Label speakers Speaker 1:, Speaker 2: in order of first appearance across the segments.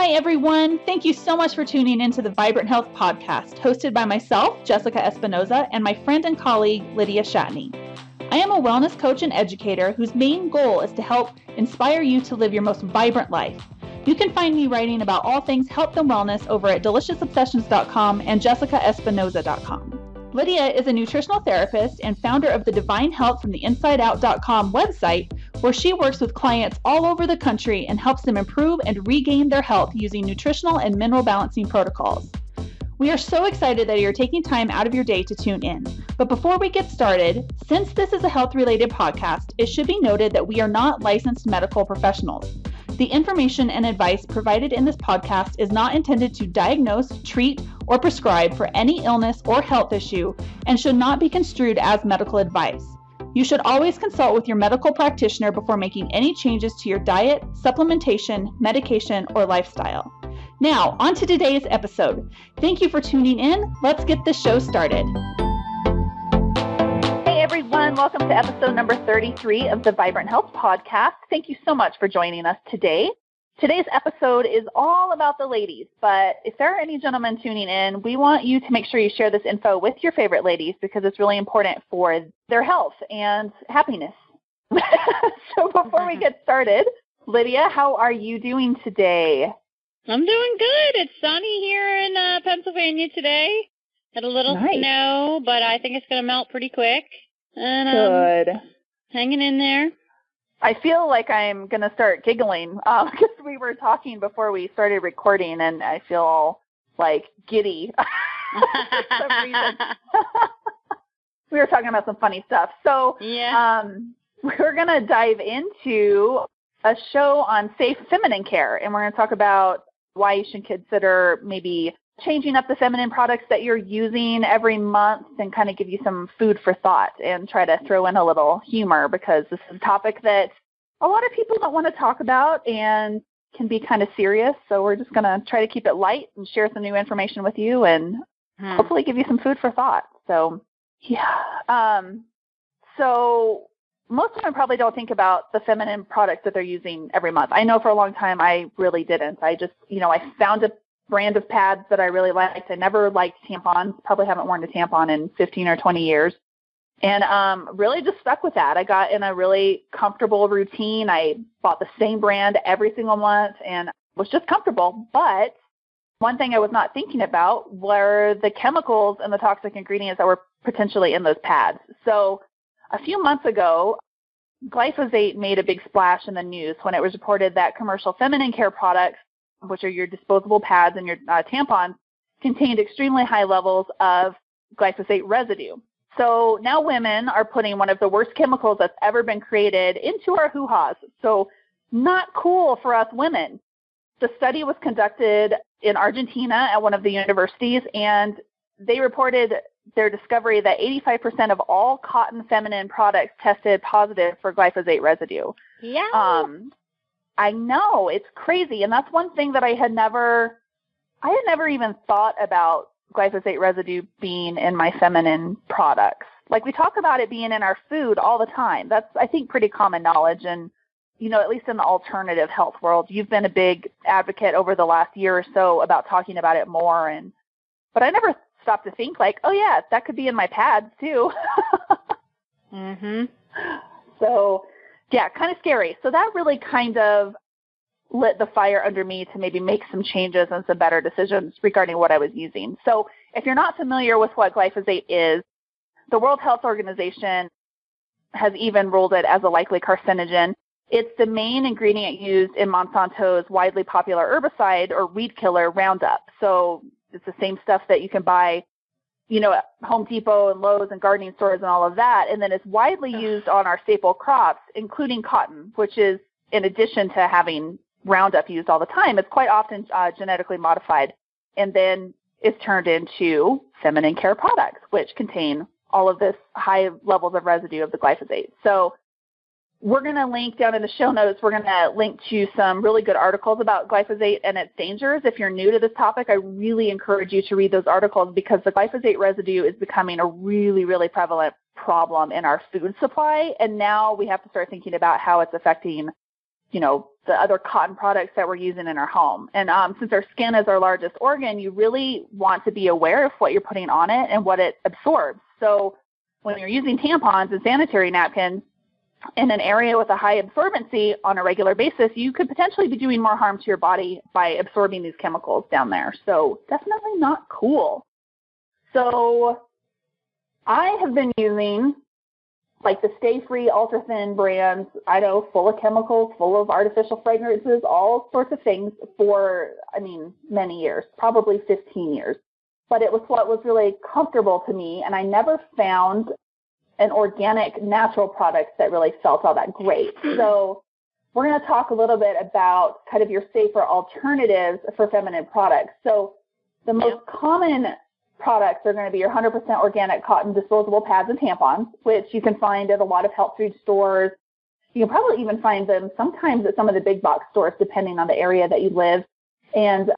Speaker 1: Hi, everyone. Thank you so much for tuning into the Vibrant Health Podcast, hosted by myself, Jessica Espinoza, and my friend and colleague, Lydia Shatney. I am a wellness coach and educator whose main goal is to help inspire you to live your most vibrant life. You can find me writing about all things health and wellness over at deliciousobsessions.com and jessicaespinoza.com. Lydia is a nutritional therapist and founder of the Divine Health from the InsideOut.com website, where she works with clients all over the country and helps them improve and regain their health using nutritional and mineral balancing protocols. We are so excited that you're taking time out of your day to tune in. But before we get started, since this is a health-related podcast, it should be noted that we are not licensed medical professionals. The information and advice provided in this podcast is not intended to diagnose, treat, or prescribe for any illness or health issue and should not be construed as medical advice. You should always consult with your medical practitioner before making any changes to your diet, supplementation, medication, or lifestyle. Now, on to today's episode. Thank you for tuning in. Let's get this show started. Hey everyone, welcome to episode number 33 of the Vibrant Health Podcast. Thank you so much for joining us today. Today's episode is all about the ladies, but if there are any gentlemen tuning in, we want you to make sure you share this info with your favorite ladies because it's really important for their health and happiness. So before we get started, Lydia, how are you doing today?
Speaker 2: I'm doing good. It's sunny here in Pennsylvania today. Had a little snow, but I think it's going to melt pretty quick. And,
Speaker 1: Good.
Speaker 2: Hanging in there.
Speaker 1: I feel like I'm going to start giggling because we were talking before we started recording, and I feel like giddy for some reason. We were talking about some funny stuff. So we're going to dive into a show on safe feminine care, and we're going to talk about why you should consider maybe changing up the feminine products that you're using every month and kind of give you some food for thought and try to throw in a little humor because this is a topic that a lot of people don't want to talk about and can be kind of serious. So we're just going to try to keep it light and share some new information with you and hopefully give you some food for thought. So, so most women probably don't think about the feminine products that they're using every month. I know for a long time I really didn't. I just, I found a brand of pads that I really liked. I never liked tampons, probably haven't worn a tampon in 15 or 20 years. And really just stuck with that. I got in a really comfortable routine. I bought the same brand every single month and was just comfortable. But one thing I was not thinking about were the chemicals and the toxic ingredients that were potentially in those pads. So a few months ago, glyphosate made a big splash in the news when it was reported that commercial feminine care products, which are your disposable pads and your tampons, contained extremely high levels of glyphosate residue. So now women are putting one of the worst chemicals that's ever been created into our hoo-has. So not cool for us women. The study was conducted in Argentina at one of the universities, and they reported their discovery that 85% of all cotton feminine products tested positive for glyphosate residue.
Speaker 2: Yeah.
Speaker 1: I know, it's crazy. And that's one thing that I had never even thought about glyphosate residue being in my feminine products. Like we talk about it being in our food all the time. That's, I think, pretty common knowledge. And, at least in the alternative health world, you've been a big advocate over the last year or so about talking about it more. But I never stopped to think like, oh yeah, that could be in my pads too. So yeah, kind of scary. So that really kind of lit the fire under me to maybe make some changes and some better decisions regarding what I was using. So if you're not familiar with what glyphosate is, the World Health Organization has even ruled it as a likely carcinogen. It's the main ingredient used in Monsanto's widely popular herbicide or weed killer Roundup. So it's the same stuff that you can buy, at Home Depot and Lowe's and gardening stores and all of that. And then it's widely used on our staple crops, including cotton, which is, in addition to having Roundup used all the time, it's quite often genetically modified and then is turned into feminine care products, which contain all of this high levels of residue of the glyphosate. So we're going to link down in the show notes, we're going to link to some really good articles about glyphosate and its dangers. If you're new to this topic, I really encourage you to read those articles because the glyphosate residue is becoming a really, really prevalent problem in our food supply. And now we have to start thinking about how it's affecting the other cotton products that we're using in our home. And since our skin is our largest organ, you really want to be aware of what you're putting on it and what it absorbs. So when you're using tampons and sanitary napkins in an area with a high absorbency on a regular basis, you could potentially be doing more harm to your body by absorbing these chemicals down there. So definitely not cool. So I have been using like the Stay Free Ultra Thin brands, I know, full of chemicals, full of artificial fragrances, all sorts of things for, many years, probably 15 years. But it was what was really comfortable to me, and I never found an organic, natural product that really felt all that great. So we're going to talk a little bit about kind of your safer alternatives for feminine products. So the most common products are going to be your 100% organic cotton disposable pads and tampons, which you can find at a lot of health food stores. You can probably even find them sometimes at some of the big box stores, depending on the area that you live, and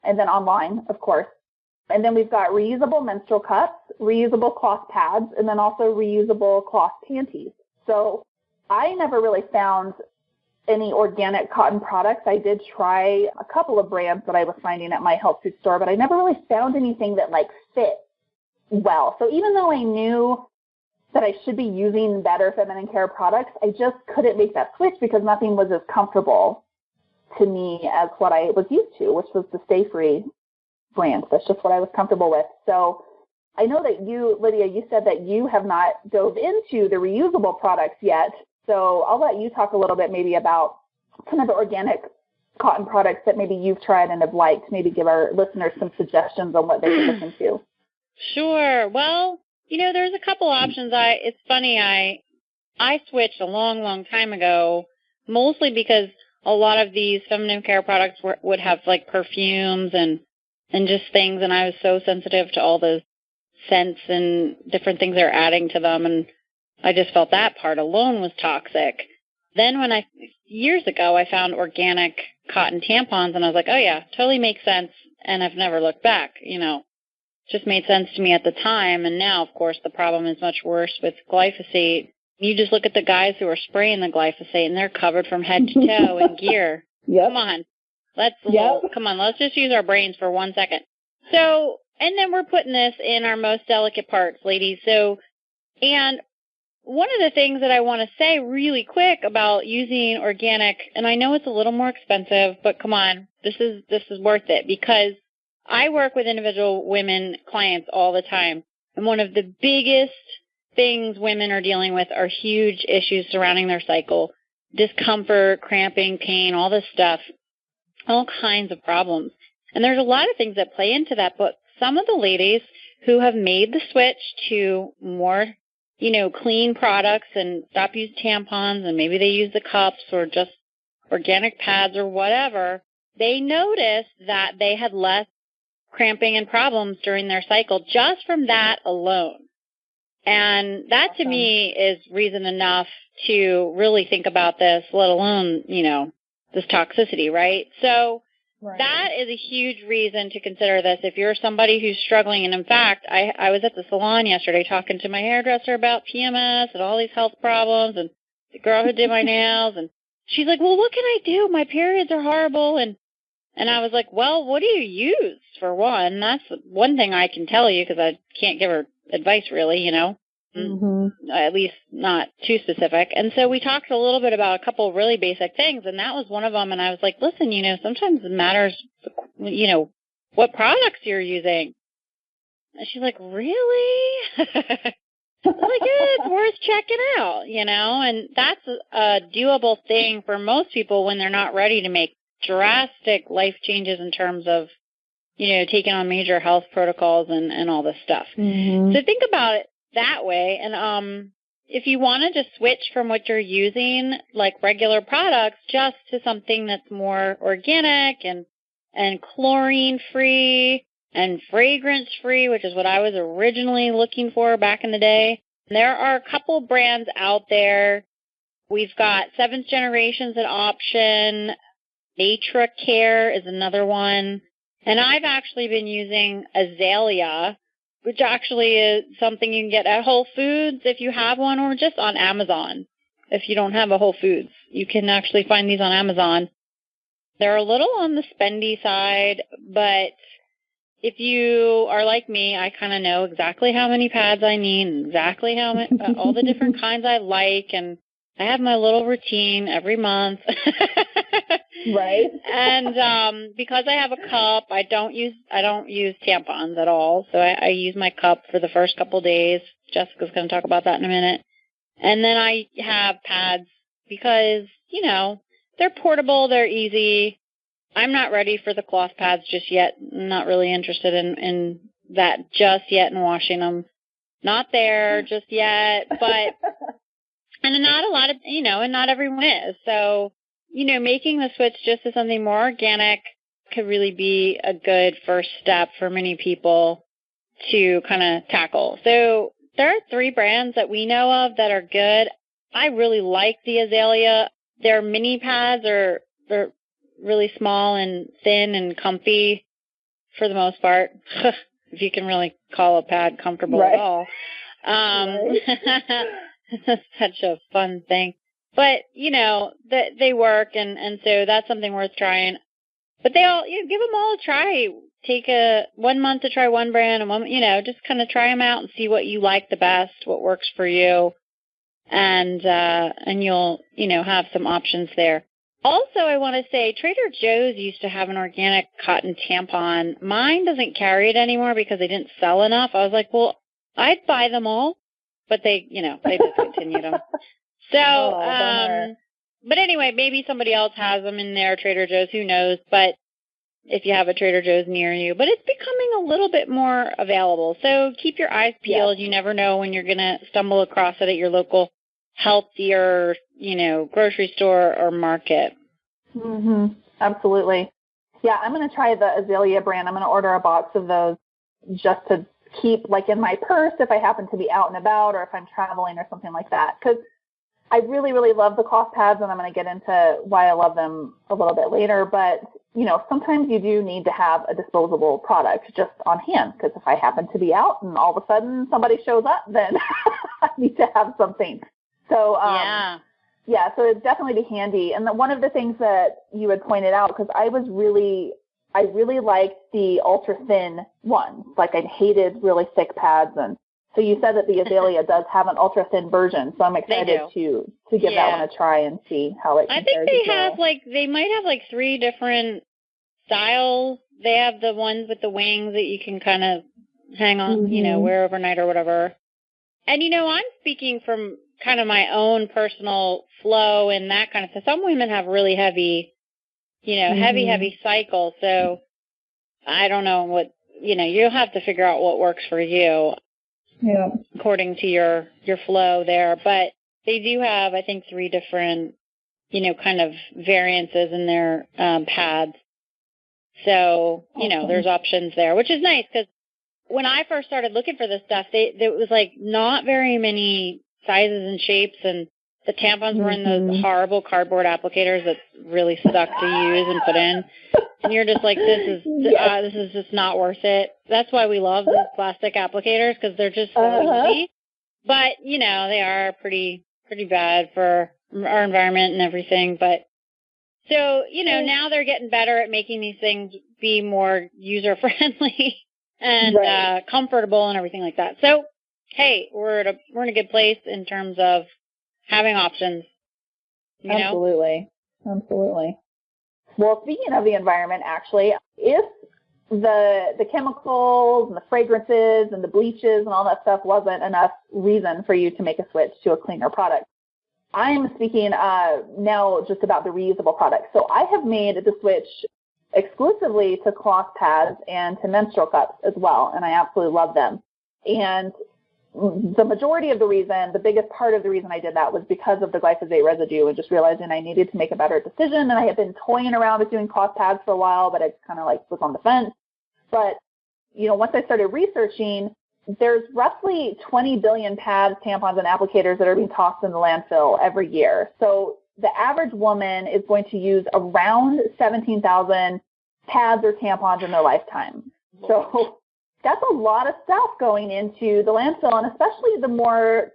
Speaker 1: then online, of course. And then we've got reusable menstrual cups, reusable cloth pads, and then also reusable cloth panties. So I never really found any organic cotton products. I did try a couple of brands that I was finding at my health food store, but I never really found anything that fit well. So even though I knew that I should be using better feminine care products, I just couldn't make that switch because nothing was as comfortable to me as what I was used to, which was the Stay Free brand. That's just what I was comfortable with. So I know that you, Lydia, you said that you have not dove into the reusable products yet. So I'll let you talk a little bit maybe about some of the organic cotton products that maybe you've tried and have liked. Maybe give our listeners some suggestions on what they can listen to.
Speaker 2: Sure. Well, there's a couple options. It's funny, I switched a long, long time ago, mostly because a lot of these feminine care products would have like perfumes and just things, and I was so sensitive to all the scents and different things they're adding to them, and I just felt that part alone was toxic. Then years ago, I found organic cotton tampons, and I was like, oh yeah, totally makes sense, and I've never looked back, just made sense to me at the time, and now, of course, the problem is much worse with glyphosate. You just look at the guys who are spraying the glyphosate, and they're covered from head to toe in gear.
Speaker 1: Yep.
Speaker 2: Come on. Let's just use our brains for 1 second. So, and then we're putting this in our most delicate parts, ladies. So, and one of the things that I want to say really quick about using organic, and I know it's a little more expensive, but come on, this is worth it, because I work with individual women clients all the time, and one of the biggest things women are dealing with are huge issues surrounding their cycle, discomfort, cramping, pain, all this stuff, all kinds of problems. And there's a lot of things that play into that, but some of the ladies who have made the switch to more clean products and stop using tampons, and maybe they use the cups or just organic pads or whatever, they noticed that they had less cramping and problems during their cycle just from that alone. And that to me is reason enough to really think about this, let alone, this toxicity, right? So that is a huge reason to consider this if you're somebody who's struggling. And in fact, I was at the salon yesterday talking to my hairdresser about PMS and all these health problems, and the girl who did my nails, and she's like, well, what can I do? My periods are horrible. And I was like, well, what do you use, for one? That's one thing I can tell you, because I can't give her advice, really, at least not too specific. And so we talked a little bit about a couple of really basic things, and that was one of them. And I was like, listen, sometimes it matters, what products you're using. And she's like, really? I was like, yeah, it's worth checking out, and that's a doable thing for most people when they're not ready to make drastic life changes in terms of, taking on major health protocols and all this stuff. So think about it that way. And if you want to just switch from what you're using, like regular products, just to something that's more organic and chlorine-free and fragrance-free, which is what I was originally looking for back in the day, there are a couple brands out there. We've got Seventh Generation's an option. Natura Care is another one. And I've actually been using Azalea, which actually is something you can get at Whole Foods if you have one, or just on Amazon if you don't have a Whole Foods. You can actually find these on Amazon. They're a little on the spendy side, but if you are like me, I kind of know exactly how many pads I need, and exactly how many, all the different kinds I like, and I have my little routine every month.
Speaker 1: Right.
Speaker 2: And because I have a cup, I don't use tampons at all. So I use my cup for the first couple days. Jessica's going to talk about that in a minute. And then I have pads because, they're portable, they're easy. I'm not ready for the cloth pads just yet. I'm not really interested in that just yet and washing them. Not there just yet, but, and not a lot of, and not everyone is. So, making the switch just to something more organic could really be a good first step for many people to kind of tackle. So there are 3 brands that we know of that are good. I really like the Azalea. Their mini pads are really small and thin and comfy for the most part, if you can really call a pad comfortable at all. It's such a fun thing. But, they work, and so that's something worth trying. But they all, give them all a try. Take 1 month to try one brand, and one, just kind of try them out and see what you like the best, what works for you, and you'll, have some options there. Also, I want to say Trader Joe's used to have an organic cotton tampon. Mine doesn't carry it anymore because they didn't sell enough. I was like, well, I'd buy them all, but they discontinued them. So, but anyway, maybe somebody else has them in their Trader Joe's, who knows, but if you have a Trader Joe's near you. But it's becoming a little bit more available, so keep your eyes peeled. You never know when you're going to stumble across it at your local healthier, grocery store or market.
Speaker 1: Absolutely. Yeah, I'm going to try the Azalea brand. I'm going to order a box of those just to keep, like, in my purse if I happen to be out and about or if I'm traveling or something like that. Because I really, really love the cloth pads, and I'm going to get into why I love them a little bit later. But, sometimes you do need to have a disposable product just on hand, because if I happen to be out and all of a sudden somebody shows up, then I need to have something. So, so it'd definitely be handy. And one of the things that you had pointed out, because I really liked the ultra thin ones. Like, I hated really thick pads. And so you said that the Azalea does have an ultra thin version. So I'm excited to give that one a try and see how it compares.
Speaker 2: I think they might have 3 different styles. They have the ones with the wings that you can kind of hang on, wear overnight or whatever. And, I'm speaking from kind of my own personal flow and that kind of stuff. Some women have really heavy, heavy cycles. So I don't know what, you'll have to figure out what works for you according to your flow there. But they do have, I think, 3 different, kind of variances in their pads. So, there's options there, which is nice because when I first started looking for this stuff, there was not very many sizes and shapes, and the tampons were in those horrible cardboard applicators that really suck to use and put in. And you're just like, this is just not worth it. That's why we love these plastic applicators, because they're just so easy. But, they are pretty bad for our environment and everything. But so, now they're getting better at making these things be more user-friendly and comfortable and everything like that. So, hey, we're in a good place in terms of having options.
Speaker 1: Absolutely. Well, speaking of the environment, actually, if the chemicals and the fragrances and the bleaches and all that stuff wasn't enough reason for you to make a switch to a cleaner product, I'm speaking now just about the reusable products. So I have made the switch exclusively to cloth pads and to menstrual cups as well, and I absolutely love them. And the majority of the reason, the biggest part of the reason I did that was because of the glyphosate residue and just realizing I needed to make a better decision. And I had been toying around with doing cloth pads for a while, but I kind of was on the fence. But, once I started researching, there's roughly 20 billion pads, tampons, and applicators that are being tossed in the landfill every year. So the average woman is going to use around 17,000 pads or tampons in their lifetime. So that's a lot of stuff going into the landfill, and especially the more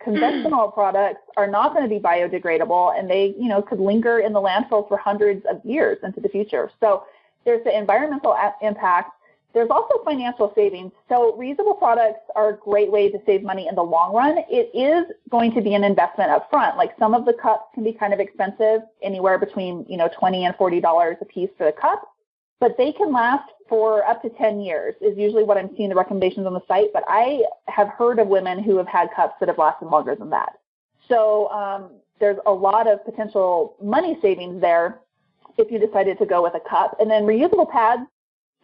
Speaker 1: conventional products are not going to be biodegradable, and they, could linger in the landfills for hundreds of years into the future. So there's the environmental impact. There's also financial savings. So reusable products are a great way to save money in the long run. It is going to be an investment up front. Like some of the cups can be kind of expensive, anywhere between, $20 and $40 a piece for the cup, but they can last for up to 10 years is usually what I'm seeing the recommendations on the site. But I have heard of women who have had cups that have lasted longer than that. So there's a lot of potential money savings there if you decided to go with a cup. And then reusable pads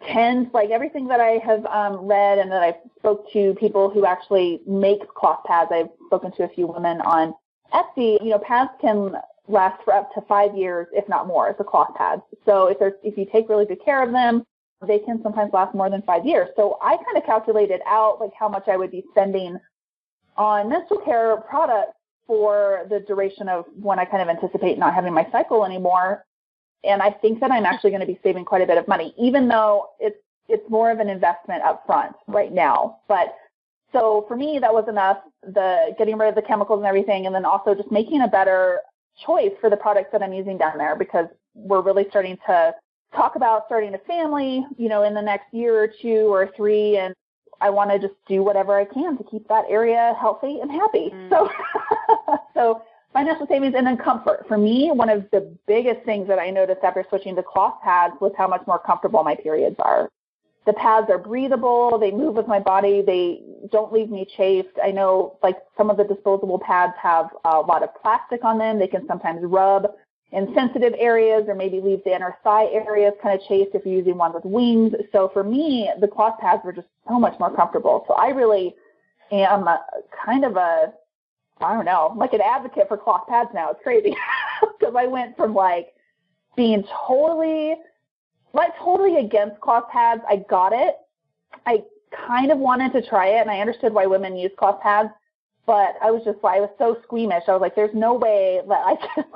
Speaker 1: tend, like everything that I have read and that I've spoke to people who actually make cloth pads, I've spoken to a few women on Etsy, pads can last for up to 5 years, if not more, as a cloth pads. So if you take really good care of them, they can sometimes last more than 5 years. So I kind of calculated out like how much I would be spending on menstrual care products for the duration of when I kind of anticipate not having my cycle anymore. And I think that I'm actually going to be saving quite a bit of money, even though it's more of an investment up front right now. But so for me, that was enough, the getting rid of the chemicals and everything, and then also just making a better choice for the products that I'm using down there, because we're really starting to talk about starting a family, in the next year or 2 or 3, and I want to just do whatever I can to keep that area healthy and happy. So financial savings, and then comfort. For me, one of the biggest things that I noticed after switching to cloth pads was how much more comfortable my periods are. The pads are breathable. They move with my body. They don't leave me chafed. I know like some of the disposable pads have a lot of plastic on them. They can sometimes rub in sensitive areas or maybe leave the inner thigh areas kind of chafed if you're using one with wings. So for me, the cloth pads were just so much more comfortable. So I really am like an advocate for cloth pads now. It's crazy because I went from like being totally against cloth pads. I got it. I kind of wanted to try it, and I understood why women use cloth pads, but I was so squeamish. I was like, there's no way that I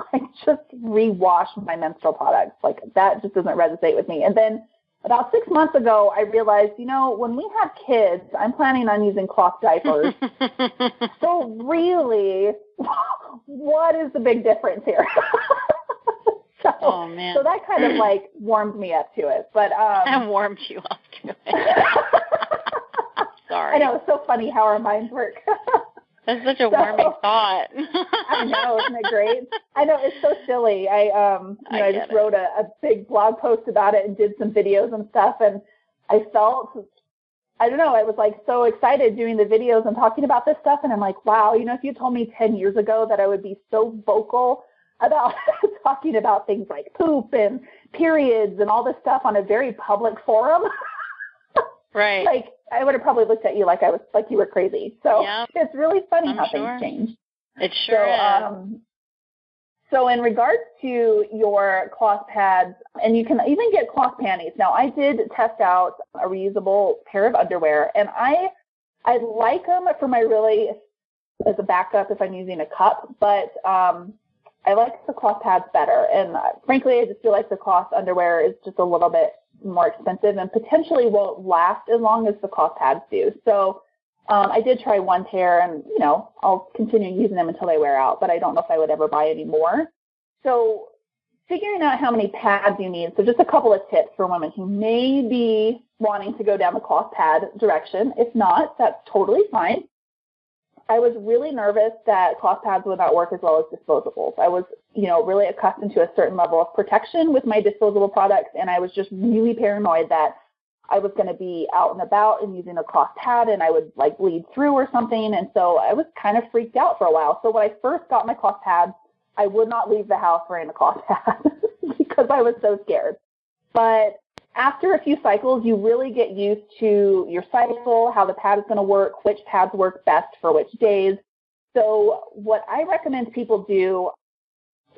Speaker 1: can just rewash my menstrual products. Like that just doesn't resonate with me. And then about 6 months ago, I realized, when we have kids, I'm planning on using cloth diapers. So really, what is the big difference here? So that kind of like warmed me up to it. But
Speaker 2: that warmed you up to it. Sorry.
Speaker 1: I know, it's so funny how our minds work.
Speaker 2: That's such a warming thought.
Speaker 1: I know, isn't it great? I know, it's so silly. I just wrote a big blog post about it and did some videos and stuff, and I felt, I don't know, I was like so excited doing the videos and talking about this stuff, and I'm like, wow, if you told me 10 years ago that I would be so vocal about talking about things like poop and periods and all this stuff on a very public forum,
Speaker 2: right?
Speaker 1: Like I would have probably looked at you like you were crazy. So It's really funny how things change.
Speaker 2: It sure is.
Speaker 1: So in regards to your cloth pads, and you can even get cloth panties. Now I did test out a reusable pair of underwear, and I like them for my really as a backup if I'm using a cup, but I like the cloth pads better. And frankly, I just feel like the cloth underwear is just a little bit more expensive and potentially won't last as long as the cloth pads do. So I did try one pair, and, I'll continue using them until they wear out, but I don't know if I would ever buy any more. So figuring out how many pads you need. So just a couple of tips for women who may be wanting to go down the cloth pad direction. If not, that's totally fine. I was really nervous that cloth pads would not work as well as disposables. I was, really accustomed to a certain level of protection with my disposable products, and I was just really paranoid that I was going to be out and about and using a cloth pad and I would like bleed through or something. And so I was kind of freaked out for a while. So when I first got my cloth pads, I would not leave the house wearing a cloth pad because I was so scared. But after a few cycles, you really get used to your cycle, how the pad is going to work, which pads work best for which days. So what I recommend people do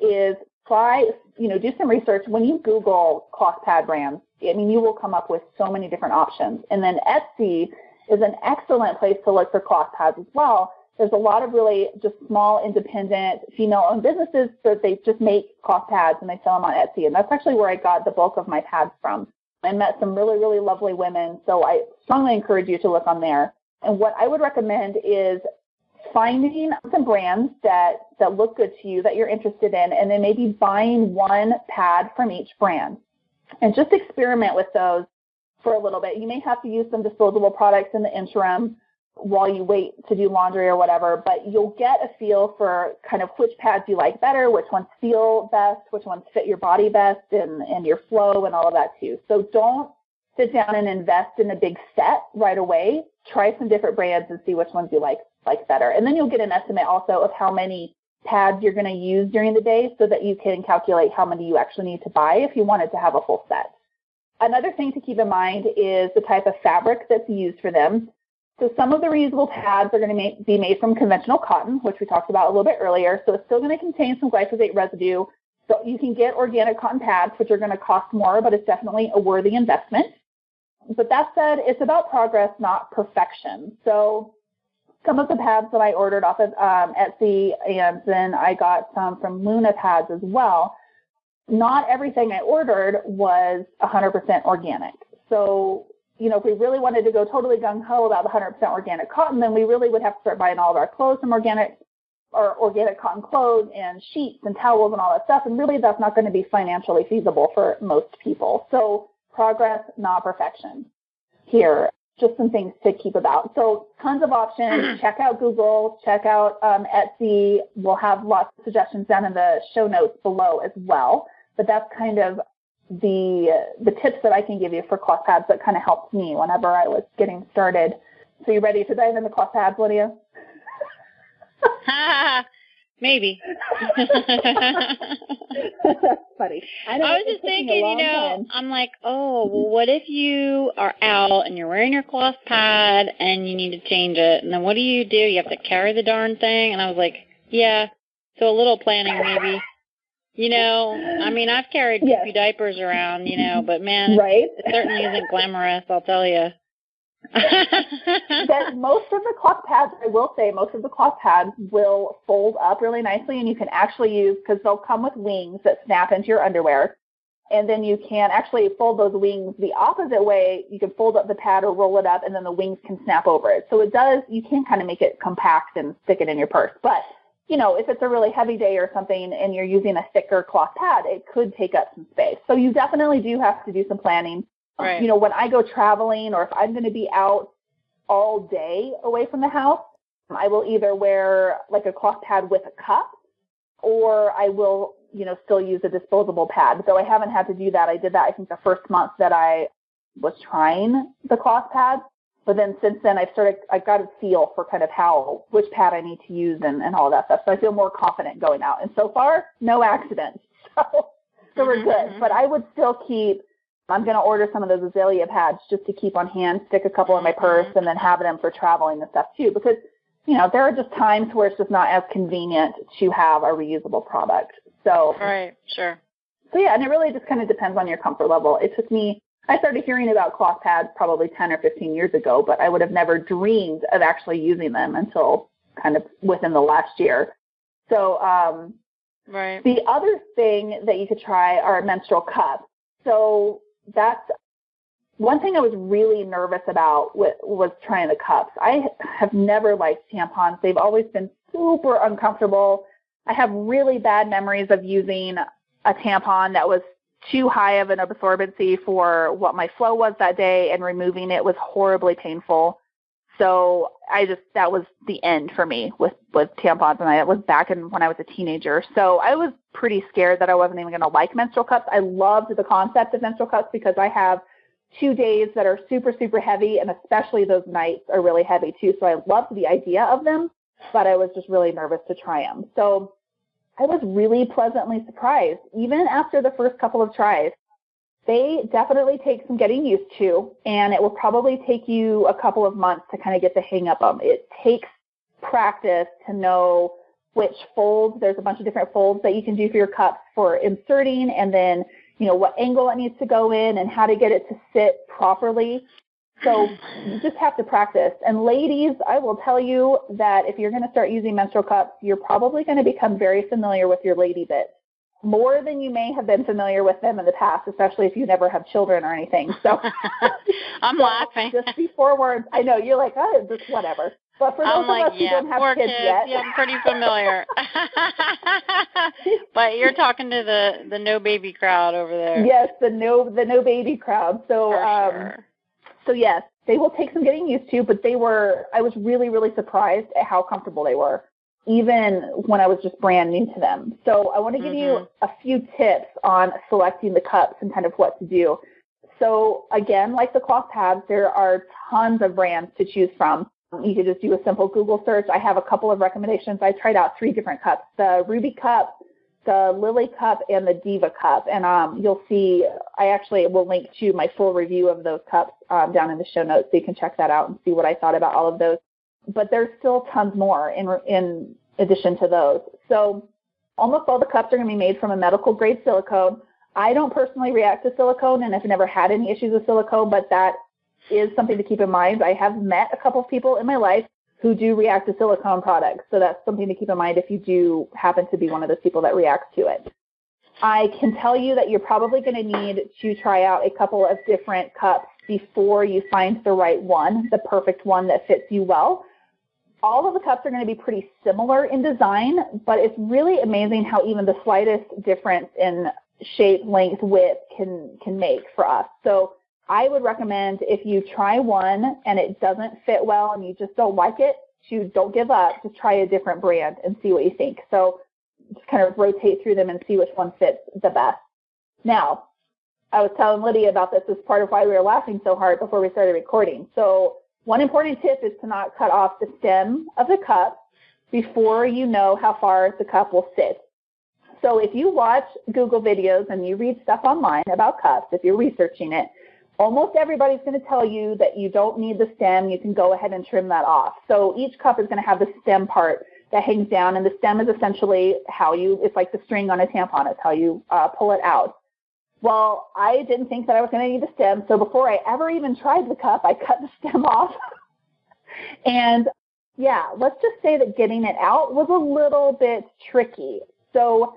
Speaker 1: is try, do some research. When you Google cloth pad brands, you will come up with so many different options. And then Etsy is an excellent place to look for cloth pads as well. There's a lot of really just small, independent, female-owned businesses that they just make cloth pads and they sell them on Etsy. And that's actually where I got the bulk of my pads from. I met some really, really lovely women. So I strongly encourage you to look on there. And what I would recommend is finding some brands that look good to you, that you're interested in, and then maybe buying one pad from each brand. And just experiment with those for a little bit. You may have to use some disposable products in the interim while you wait to do laundry or whatever, but you'll get a feel for kind of which pads you like better, which ones feel best, which ones fit your body best and your flow and all of that too. So don't sit down and invest in a big set right away. Try some different brands and see which ones you like better. And then you'll get an estimate also of how many pads you're going to use during the day so that you can calculate how many you actually need to buy if you wanted to have a full set. Another thing to keep in mind is the type of fabric that's used for them. So some of the reusable pads are going to be made from conventional cotton, which we talked about a little bit earlier. So it's still going to contain some glyphosate residue. So you can get organic cotton pads, which are going to cost more, but it's definitely a worthy investment. But that said, it's about progress, not perfection. So some of the pads that I ordered off of Etsy, and then I got some from Luna pads as well. Not everything I ordered was 100% organic. So, if we really wanted to go totally gung-ho about the 100% organic cotton, then we really would have to start buying all of our clothes from organic cotton clothes and sheets and towels and all that stuff. And really, that's not going to be financially feasible for most people. So progress, not perfection. Here, just some things to keep about. So tons of options. Check out Google, check out Etsy. We'll have lots of suggestions down in the show notes below as well. But that's kind of the tips that I can give you for cloth pads that kind of helped me whenever I was getting started. So you ready to dive into cloth pads, Lydia?
Speaker 2: Maybe.
Speaker 1: That's funny.
Speaker 2: I was just thinking, I'm like, well, what if you are out and you're wearing your cloth pad and you need to change it? And then what do? You have to carry the darn thing? And I was like, yeah. So a little planning maybe. I've carried poopy diapers around, but man, it certainly isn't glamorous, I'll tell you.
Speaker 1: That most of the cloth pads, I will say, most of the cloth pads will fold up really nicely, and you can actually use, because they'll come with wings that snap into your underwear, and then you can actually fold those wings the opposite way. You can fold up the pad or roll it up, and then the wings can snap over it. So you can kind of make it compact and stick it in your purse. But if it's a really heavy day or something and you're using a thicker cloth pad, it could take up some space. So you definitely do have to do some planning.
Speaker 2: Right.
Speaker 1: When I go traveling or if I'm going to be out all day away from the house, I will either wear like a cloth pad with a cup, or I will, still use a disposable pad. So I haven't had to do that. I did that, I think, the first month that I was trying the cloth pad. But then since then, I've got a feel for kind of which pad I need to use and all that stuff. So I feel more confident going out. And so far, no accidents. So we're good. But I would still I'm going to order some of those azalea pads just to keep on hand, stick a couple in my purse, and then have them for traveling and stuff too. Because, there are just times where it's just not as convenient to have a reusable product. So,
Speaker 2: right, sure.
Speaker 1: So yeah, and it really just kind of depends on your comfort level. I started hearing about cloth pads probably 10 or 15 years ago, but I would have never dreamed of actually using them until kind of within the last year. So
Speaker 2: right.
Speaker 1: The other thing that you could try are menstrual cups. So that's one thing I was really nervous about was trying the cups. I have never liked tampons. They've always been super uncomfortable. I have really bad memories of using a tampon that was too high of an absorbency for what my flow was that day, and removing it was horribly painful. So that was the end for me with tampons, and it was back when I was a teenager. So I was pretty scared that I wasn't even going to like menstrual cups. I loved the concept of menstrual cups because I have 2 days that are super, super heavy, and especially those nights are really heavy too. So I loved the idea of them, but I was just really nervous to try them. So I was really pleasantly surprised. Even after the first couple of tries, they definitely take some getting used to, and it will probably take you a couple of months to kind of get the hang of them. It takes practice to know which folds. There's a bunch of different folds that you can do for your cups for inserting, and then, what angle it needs to go in and how to get it to sit properly. So you just have to practice. And ladies, I will tell you that if you're going to start using menstrual cups, you're probably going to become very familiar with your lady bits, more than you may have been familiar with them in the past, especially if you never have children or anything. So
Speaker 2: I'm laughing.
Speaker 1: Just be forewarned. I know, you're like, oh, just whatever. But for those of us who don't have kids yet.
Speaker 2: Yeah, I'm pretty familiar. But you're talking to the no baby crowd over there.
Speaker 1: Yes, the no baby crowd. So
Speaker 2: sure.
Speaker 1: So yes, they will take some getting used to, but I was really, really surprised at how comfortable they were, even when I was just brand new to them. So I want to give you a few tips on selecting the cups and kind of what to do. So again, like the cloth pads, there are tons of brands to choose from. You could just do a simple Google search. I have a couple of recommendations. I tried out 3 different cups, the Ruby cup, the Lily cup, and the Diva cup. And you'll see, I actually will link to my full review of those cups down in the show notes, so you can check that out and see what I thought about all of those. But there's still tons more in addition to those. So almost all the cups are going to be made from a medical grade silicone. I don't personally react to silicone, and I've never had any issues with silicone, but that is something to keep in mind. I have met a couple of people in my life who do react to silicone products, so that's something to keep in mind if you do happen to be one of those people that reacts to it. I can tell you that you're probably going to need to try out a couple of different cups before you find the right one, the perfect one that fits you well. All of the cups are going to be pretty similar in design, but it's really amazing how even the slightest difference in shape, length, width can make for us. So I would recommend if you try one and it doesn't fit well and you just don't like it, don't give up. Just try a different brand and see what you think. So just kind of rotate through them and see which one fits the best. Now, I was telling Lydia about this as part of why we were laughing so hard before we started recording. So one important tip is to not cut off the stem of the cup before you know how far the cup will sit. So if you watch Google videos and you read stuff online about cups, if you're researching it, almost everybody's going to tell you that you don't need the stem. You can go ahead and trim that off. So each cup is going to have the stem part that hangs down, and the stem is essentially it's like the string on a tampon. It's how you pull it out. Well, I didn't think that I was going to need the stem, so before I ever even tried the cup, I cut the stem off. And yeah, let's just say that getting it out was a little bit tricky. So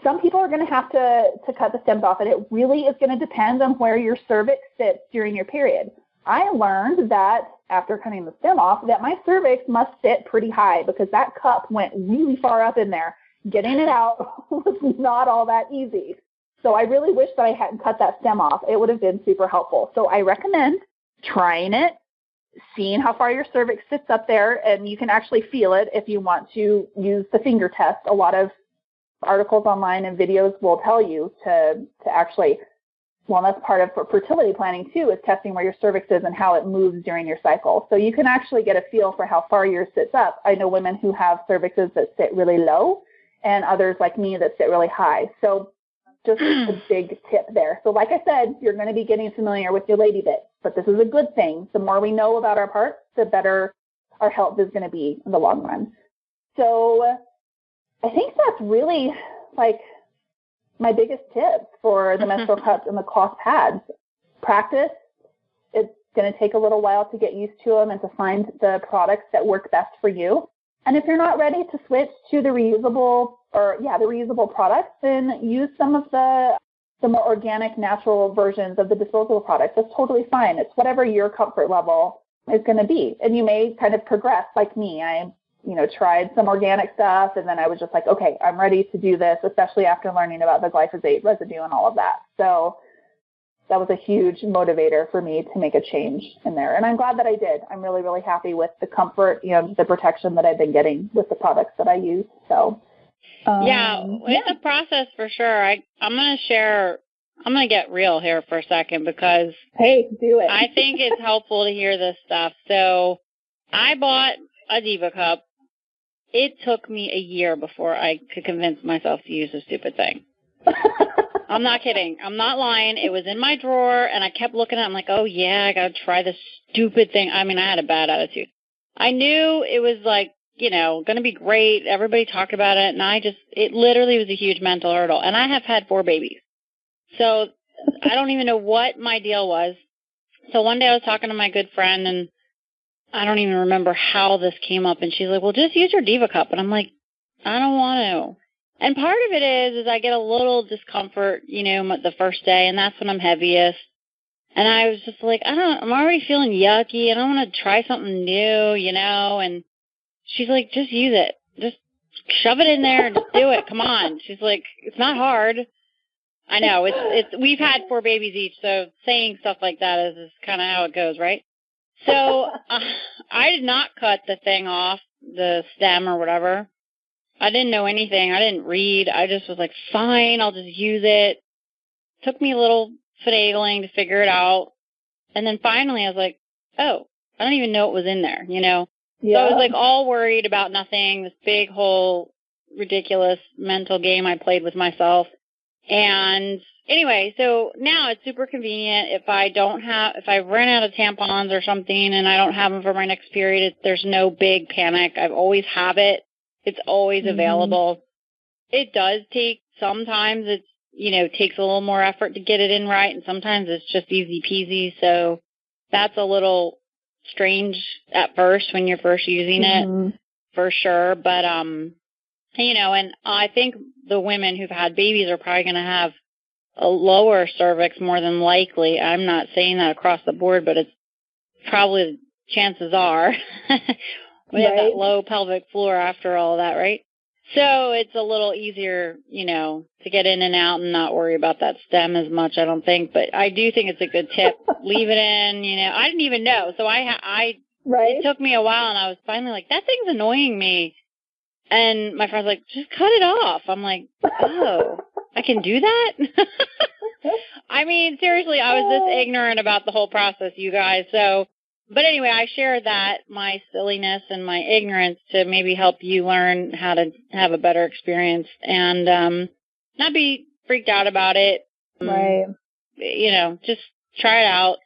Speaker 1: some people are going to have to cut the stems off, and it really is going to depend on where your cervix sits during your period. I learned that after cutting the stem off that my cervix must sit pretty high because that cup went really far up in there. Getting it out was not all that easy. So I really wish that I hadn't cut that stem off. It would have been super helpful. So I recommend trying it, seeing how far your cervix sits up there, and you can actually feel it if you want to use the finger test. A lot of articles online and videos will tell you to actually, well, that's part of fertility planning too, is testing where your cervix is and how it moves during your cycle. So you can actually get a feel for how far yours sits up. I know women who have cervixes that sit really low and others like me that sit really high. So just a big tip there. So like I said, you're going to be getting familiar with your lady bit, but this is a good thing. The more we know about our parts, the better our health is going to be in the long run. So I think that's really like my biggest tip for the menstrual cups and the cloth pads. Practice. It's going to take a little while to get used to them and to find the products that work best for you. And if you're not ready to switch to the reusable products, then use some of the more organic, natural versions of the disposable products. That's totally fine. It's whatever your comfort level is going to be. And you may kind of progress like me. I tried some organic stuff, and then I was just like, okay, I'm ready to do this, especially after learning about the glyphosate residue and all of that. So that was a huge motivator for me to make a change in there. And I'm glad that I did. I'm really, really happy with the comfort, the protection that I've been getting with the products that I use. So,
Speaker 2: it's a process for sure. I'm going to get real here for a second because
Speaker 1: hey, do it.
Speaker 2: I think it's helpful to hear this stuff. So I bought a Diva cup. It took me a year before I could convince myself to use this stupid thing. I'm not kidding. I'm not lying. It was in my drawer, and I kept looking at it. I'm like, oh, yeah, I got to try this stupid thing. I mean, I had a bad attitude. I knew it was like, going to be great. Everybody talked about it, and it literally was a huge mental hurdle. And I have had 4 babies. So I don't even know what my deal was. So one day I was talking to my good friend, and I don't even remember how this came up. And she's like, well, just use your Diva cup. And I'm like, I don't want to. And part of it is I get a little discomfort, the first day, and that's when I'm heaviest. And I was just like, I'm already feeling yucky. I don't want to try something new, And she's like, just use it. Just shove it in there and just do it. Come on. She's like, it's not hard. I know. We've had 4 babies each, so saying stuff like that is kind of how it goes, right? So I did not cut the thing off, the stem or whatever. I didn't know anything. I didn't read. I just was like, fine, I'll just use it. Took me a little finagling to figure it out. And then finally I was like, oh, I don't even know what was in there, Yeah. So I was like all worried about nothing, this big whole ridiculous mental game I played with myself. And anyway, so now it's super convenient. If I run out of tampons or something and I don't have them for my next period, there's no big panic. I always have it. It's always available. It does take, sometimes takes a little more effort to get it in right, and sometimes it's just easy peasy. So that's a little strange at first when you're first using it, for sure. But, and I think the women who've had babies are probably going to have a lower cervix more than likely. I'm not saying that across the board, but it's probably, chances are. We have that low pelvic floor after all that, right? So it's a little easier, to get in and out and not worry about that stem as much, I don't think. But I do think it's a good tip. Leave it in, I didn't even know. So it took me a while, and I was finally like, that thing's annoying me. And my friend's like, just cut it off. I'm like, oh, I can do that? I mean, seriously, I was this ignorant about the whole process, you guys. So, but anyway, I share that, my silliness and my ignorance, to maybe help you learn how to have a better experience and not be freaked out about it.
Speaker 1: Right.
Speaker 2: Just try it out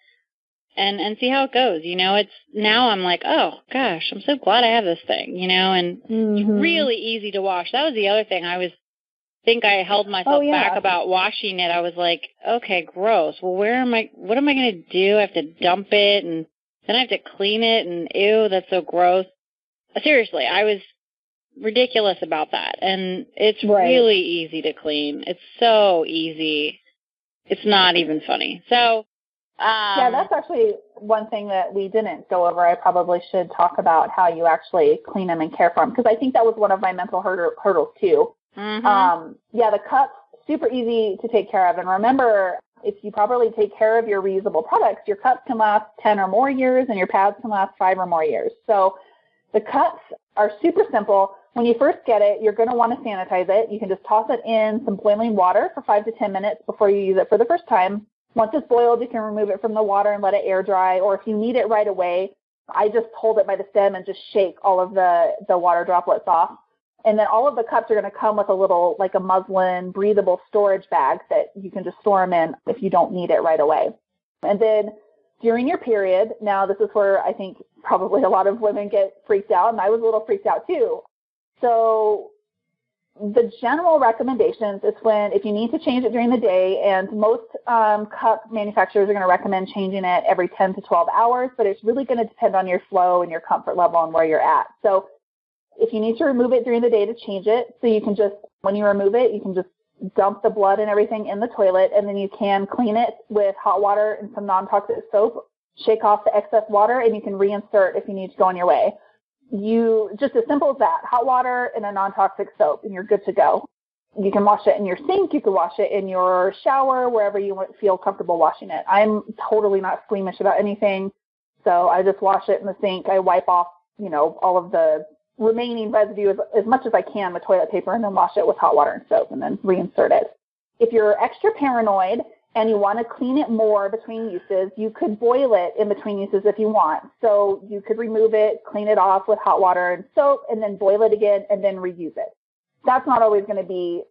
Speaker 2: and see how it goes. It's now I'm like, oh gosh, I'm so glad I have this thing, and it's really easy to wash. That was the other thing. I held myself back about washing it. I was like, okay, gross. Well, what am I going to do? I have to dump it, and then I have to clean it, and ew, that's so gross. Seriously, I was ridiculous about that. And it's really easy to clean. It's so easy. It's not even funny. So,
Speaker 1: yeah, that's actually one thing that we didn't go over. I probably should talk about how you actually clean them and care for them, because I think that was one of my mental hurdles too. The cups, super easy to take care of. And remember, if you properly take care of your reusable products, your cups can last 10 or more years and your pads can last 5 or more years. So the cups are super simple. When you first get it, you're going to want to sanitize it. You can just toss it in some boiling water for 5 to 10 minutes before you use it for the first time. Once it's boiled, you can remove it from the water and let it air dry. Or if you need it right away, I just hold it by the stem and just shake all of the water droplets off. And then all of the cups are going to come with a little, like a muslin, breathable storage bag that you can just store them in if you don't need it right away. And then during your period, now this is where I think probably a lot of women get freaked out, and I was a little freaked out too. So the general recommendations is if you need to change it during the day, and most cup manufacturers are going to recommend changing it every 10 to 12 hours, but it's really going to depend on your flow and your comfort level and where you're at. So if you need to remove it during the day, to change it, so you can just, when you remove it, you can just dump the blood and everything in the toilet, and then you can clean it with hot water and some non-toxic soap, shake off the excess water, and you can reinsert if you need to go on your way. Just as simple as that, hot water and a non-toxic soap, and you're good to go. You can wash it in your sink, you can wash it in your shower, wherever you feel comfortable washing it. I'm totally not squeamish about anything, so I just wash it in the sink. I wipe off, all of the remaining residue as much as I can with toilet paper, and then wash it with hot water and soap, and then reinsert it. If you're extra paranoid and you want to clean it more between uses, you could boil it in between uses if you want. So you could remove it, clean it off with hot water and soap, and then boil it again and then reuse it. That's not always going to be,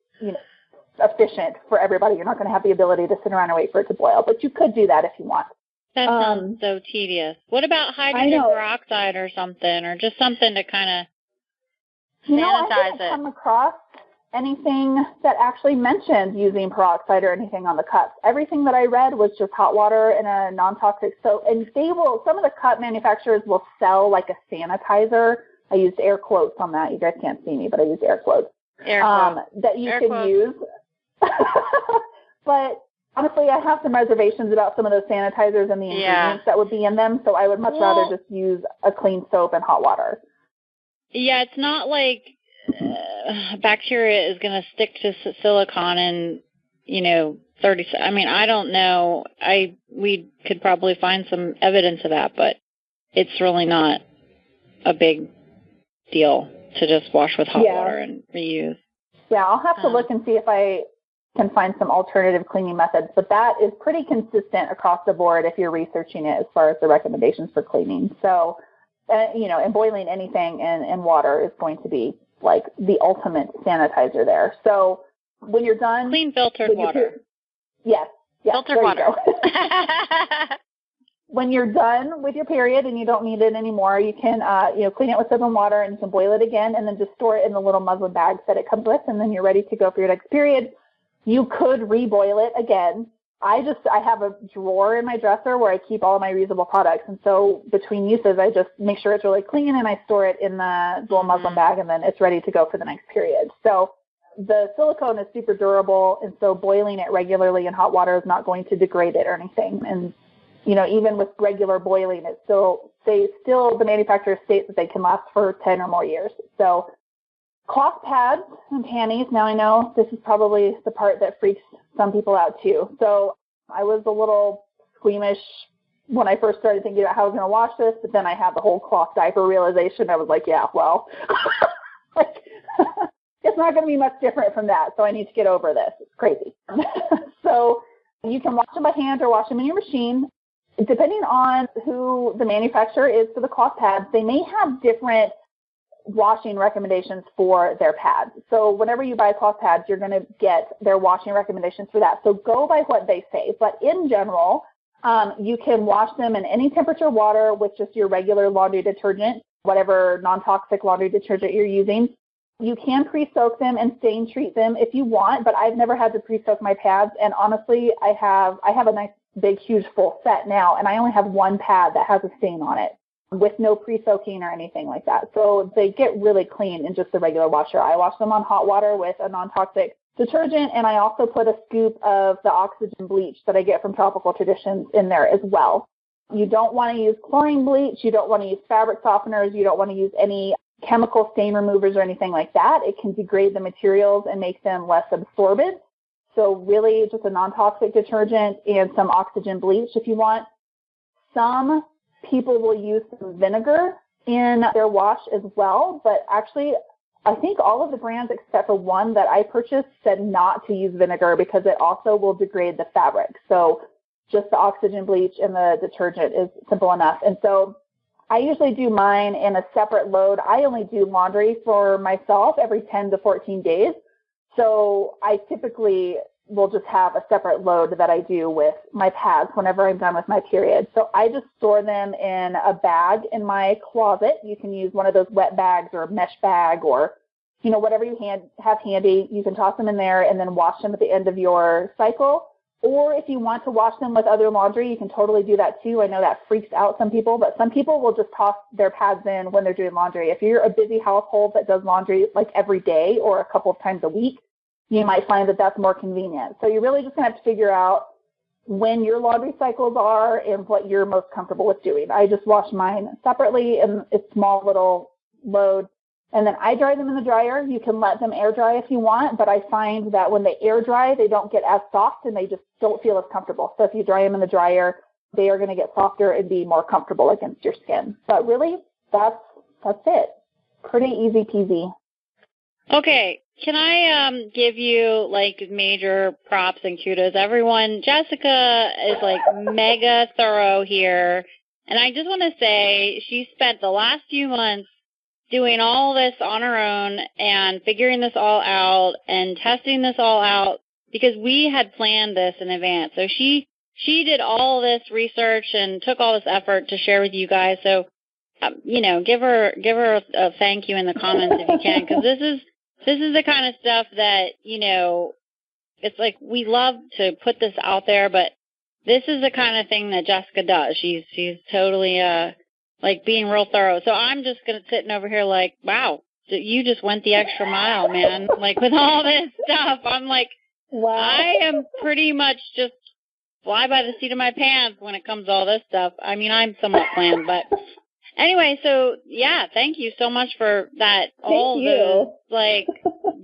Speaker 1: efficient for everybody. You're not going to have the ability to sit around and wait for it to boil, but you could do that if you want.
Speaker 2: That sounds so tedious. What about hydrogen peroxide or something, or just something to kind of sanitize
Speaker 1: I didn't come across anything that actually mentioned using peroxide or anything on the cups. Everything that I read was just hot water and a non-toxic soap. And some of the cup manufacturers will sell like a sanitizer. I used air quotes on that. You guys can't see me, but I used air quotes. That you can use. But Honestly, I have some reservations about some of those sanitizers and the ingredients that would be in them, so I would much rather just use a clean soap and hot water.
Speaker 2: Yeah, it's not like bacteria is going to stick to silicone in, 30 seconds. I mean, I don't know. We could probably find some evidence of that, but it's really not a big deal to just wash with hot water and reuse.
Speaker 1: Yeah, I'll have to look and see if I can find some alternative cleaning methods, but that is pretty consistent across the board if you're researching it as far as the recommendations for cleaning. So, and boiling anything in water is going to be like the ultimate sanitizer there. So when you're done...
Speaker 2: Clean filtered water.
Speaker 1: Yes.
Speaker 2: Filtered water.
Speaker 1: When you're done with your period and you don't need it anymore, you can, clean it with soap and water, and you can boil it again and then just store it in the little muslin bags that it comes with, and then you're ready to go for your next period. You could reboil it again. I have a drawer in my dresser where I keep all of my reusable products, and so between uses, I just make sure it's really clean, and I store it in the little muslin bag, and then it's ready to go for the next period. So the silicone is super durable, and so boiling it regularly in hot water is not going to degrade it or anything. And even with regular boiling, the manufacturer states that they can last for 10 or more years. So cloth pads and panties. Now I know this is probably the part that freaks some people out too. So I was a little squeamish when I first started thinking about how I was going to wash this, but then I had the whole cloth diaper realization. I was like, yeah, well, it's not going to be much different from that. So I need to get over this. It's crazy. So you can wash them by hand or wash them in your machine. Depending on who the manufacturer is for the cloth pads, they may have different washing recommendations for their pads. So whenever you buy cloth pads, you're going to get their washing recommendations for that. So go by what they say. But in general, you can wash them in any temperature water with just your regular laundry detergent, whatever non-toxic laundry detergent you're using. You can pre-soak them and stain treat them if you want, but I've never had to pre-soak my pads. And honestly, I have a nice big, huge full set now, and I only have one pad that has a stain on it with no pre-soaking or anything like that. So they get really clean in just the regular washer. I wash them on hot water with a non-toxic detergent, and I also put a scoop of the oxygen bleach that I get from Tropical Traditions in there as well. You don't want to use chlorine bleach. You don't want to use fabric softeners. You don't want to use any chemical stain removers or anything like that. It can degrade the materials and make them less absorbent. So really just a non-toxic detergent and some oxygen bleach if you want. Some people will use some vinegar in their wash as well, but actually I think all of the brands except for one that I purchased said not to use vinegar because it also will degrade the fabric. So just the oxygen bleach and the detergent is simple enough. And so I usually do mine in a separate load. I only do laundry for myself every 10 to 14 days. So I typically will just have a separate load that I do with my pads whenever I'm done with my period. So I just store them in a bag in my closet. You can use one of those wet bags or a mesh bag or, whatever you have handy. You can toss them in there and then wash them at the end of your cycle. Or if you want to wash them with other laundry, you can totally do that too. I know that freaks out some people, but some people will just toss their pads in when they're doing laundry. If you're a busy household that does laundry like every day or a couple of times a week, you might find that that's more convenient. So you're really just going to have to figure out when your laundry cycles are and what you're most comfortable with doing. I just wash mine separately in a small little load, and then I dry them in the dryer. You can let them air dry if you want, but I find that when they air dry, they don't get as soft and they just don't feel as comfortable. So if you dry them in the dryer, they are going to get softer and be more comfortable against your skin. But really, that's it. Pretty easy peasy.
Speaker 2: Okay. Can I give you major props and kudos? Everyone, Jessica is mega thorough here. And I just want to say she spent the last few months doing all this on her own and figuring this all out and testing this all out because we had planned this in advance. So she did all this research and took all this effort to share with you guys. So, give her a thank you in the comments if you can, because this is the kind of stuff that, it's we love to put this out there, but this is the kind of thing that Jessica does. She's totally, being real thorough. So I'm just sitting over here wow, you just went the extra mile, man. With all this stuff, I'm wow. I am pretty much just fly by the seat of my pants when it comes to all this stuff. I mean, I'm somewhat planned, but anyway, so yeah, thank you so much for that. All those like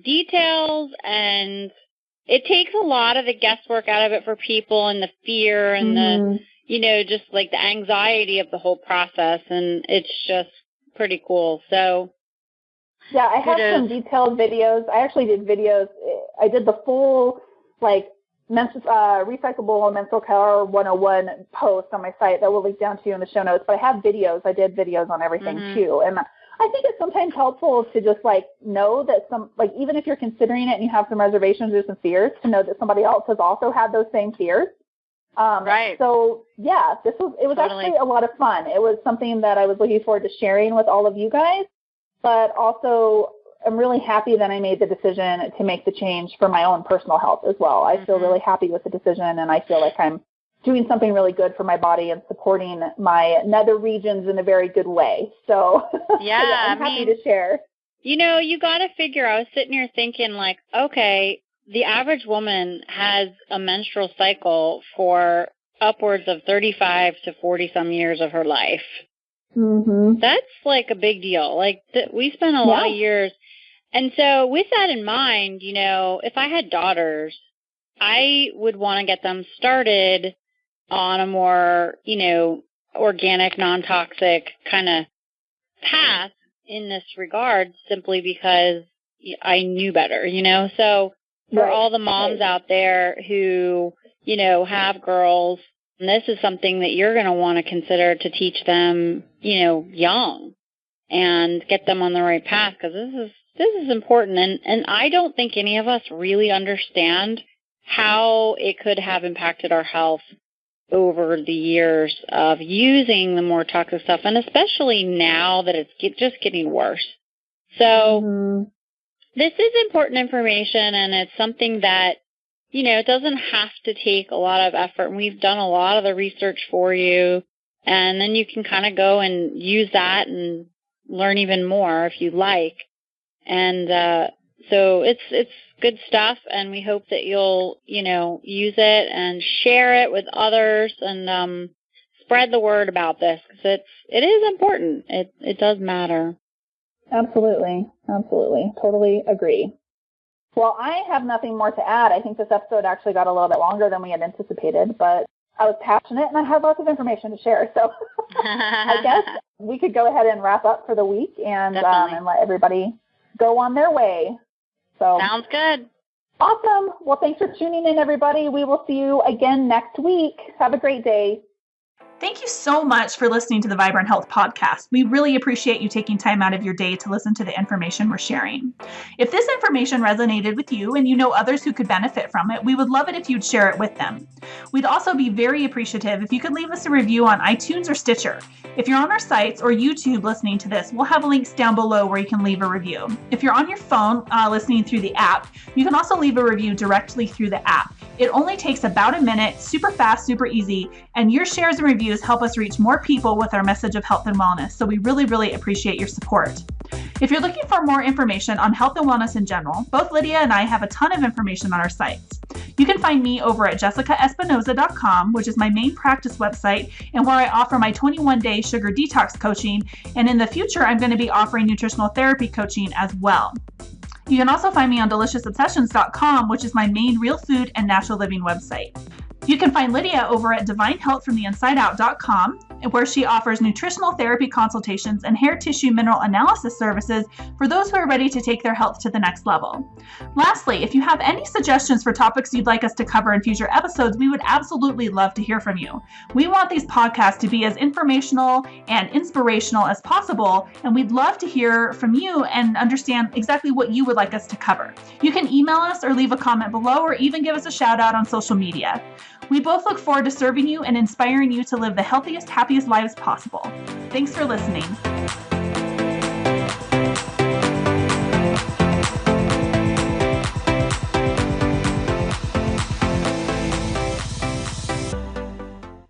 Speaker 2: details, and it takes a lot of the guesswork out of it for people, and the fear and the, you know, just like the anxiety of the whole process, and it's just pretty cool. So
Speaker 1: yeah, I have some detailed videos. I actually did videos. I did the full like recyclable menstrual care 101 post on my site that we'll link down to you in the show notes. But I have videos. I did videos on everything too. And I think it's sometimes helpful to just like know that even if you're considering it and you have some reservations or some fears, to know that somebody else has also had those same fears.
Speaker 2: Right.
Speaker 1: So yeah, it was actually a lot of fun. It was something that I was looking forward to sharing with all of you guys, but also I'm really happy that I made the decision to make the change for my own personal health as well. I feel really happy with the decision, and I feel like I'm doing something really good for my body and supporting my nether regions in a very good way. So yeah, I'm happy to share.
Speaker 2: You know, you got to figure, I was sitting here thinking like, okay, the average woman has a menstrual cycle for upwards of 35 to 40 some years of her life. That's like a big deal. Like we spent a lot of years. And so with that in mind, you know, if I had daughters, I would want to get them started on a more, you know, organic, non-toxic kind of path in this regard, simply because I knew better, you know. So for all the moms out there who, you know, have girls, and this is something that you're going to want to consider to teach them, you know, young, and get them on the right path, because this is important. And I don't think any of us really understand how it could have impacted our health over the years of using the more toxic stuff, and especially now that it's just getting worse. So this is important information, and it's something that, you know, it doesn't have to take a lot of effort. And we've done a lot of the research for you, and then you can kind of go and use that and learn even more if you like. And so it's good stuff, and we hope that you'll, you know, use it and share it with others, and spread the word about this, because it is important. It does matter.
Speaker 1: Absolutely. Totally agree. Well, I have nothing more to add. I think this episode actually got a little bit longer than we had anticipated, but I was passionate and I had lots of information to share. So I guess we could go ahead and wrap up for the week and let everybody go on their way. So
Speaker 2: sounds good.
Speaker 1: Awesome. Well, thanks for tuning in, everybody. We will see you again next week. Have a great day. Thank you so much for listening to the Vibrant Health Podcast. We really appreciate you taking time out of your day to listen to the information we're sharing. If this information resonated with you and you know others who could benefit from it, we would love it if you'd share it with them. We'd also be very appreciative if you could leave us a review on iTunes or Stitcher. If you're on our sites or YouTube listening to this, we'll have links down below where you can leave a review. If you're on your phone listening through the app, you can also leave a review directly through the app. It only takes about a minute, super fast, super easy, and your shares and reviews help us reach more people with our message of health and wellness. So we really, really appreciate your support. If you're looking for more information on health and wellness in general, both Lydia and I have a ton of information on our sites. You can find me over at jessicaespinoza.com, which is my main practice website and where I offer my 21-day sugar detox coaching. And in the future, I'm going to be offering nutritional therapy coaching as well. You can also find me on deliciousobsessions.com, which is my main real food and natural living website. You can find Lydia over at divinehealthfromtheinsideout.com, where she offers nutritional therapy consultations and hair tissue mineral analysis services for those who are ready to take their health to the next level. Lastly, if you have any suggestions for topics you'd like us to cover in future episodes, we would absolutely love to hear from you. We want these podcasts to be as informational and inspirational as possible, and we'd love to hear from you and understand exactly what you would like us to cover. You can email us or leave a comment below, or even give us a shout out on social media. We both look forward to serving you and inspiring you to live the healthiest, happiest lives possible. Thanks for listening.